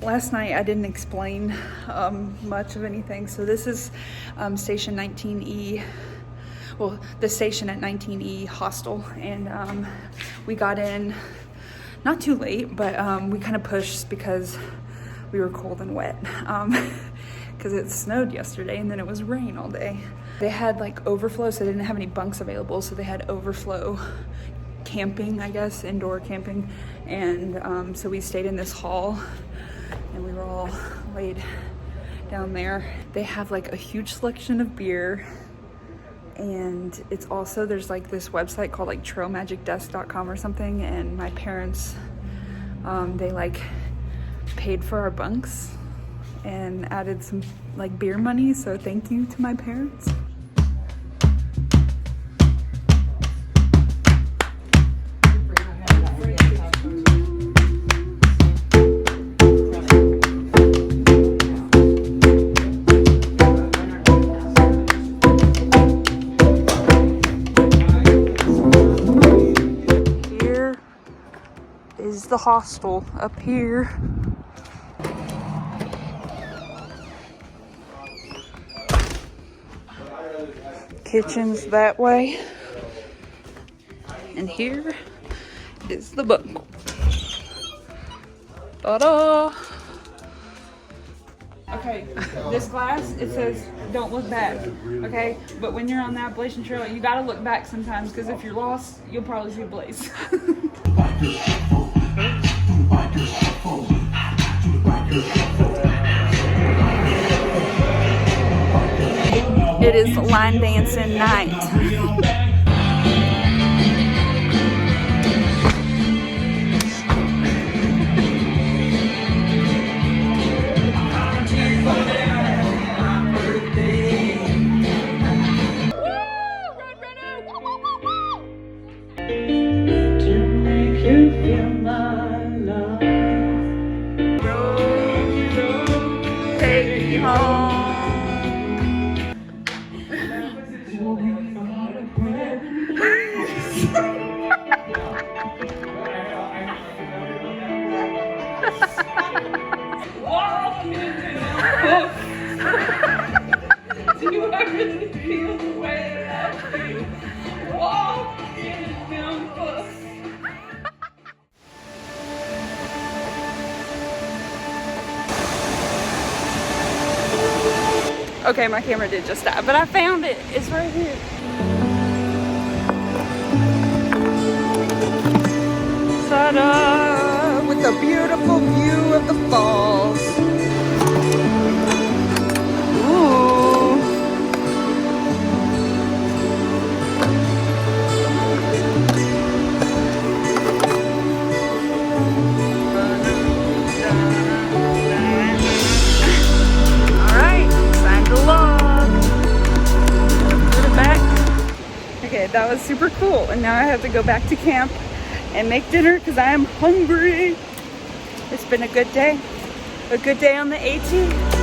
last night I didn't explain much of anything. So this is station 19E. Well, the station at 19E Hostel, and we got in not too late, but we kind of pushed because we were cold and wet because it snowed yesterday and then it was rain all day. They had like overflow, so they didn't have any bunks available, so they had overflow camping, I guess, indoor camping, and so we stayed in this hall and we were all laid down there. They have like a huge selection of beer, and it's also, there's like this website called like trailmagicdesk.com or something, and my parents, they like paid for our bunks and added some like beer money, so thank you to my parents. Is the hostel up here. Kitchen's that way. And here is the bunk. Ta-da! Okay, this glass, it says don't look back, okay? But when you're on the Appalachian Trail, you gotta look back sometimes, because if you're lost, you'll probably see a blaze. It is line dancing night. Do you ever feel the way that you walk in Memphis? Okay, my camera did just die, but I found it. It's right here. Ta-da! With a beautiful view of the falls. Ooh. Alright, time to log. Put it back. Okay, that was super cool. And now I have to go back to camp and make dinner because I am hungry. It's been a good day. A good day on the AT.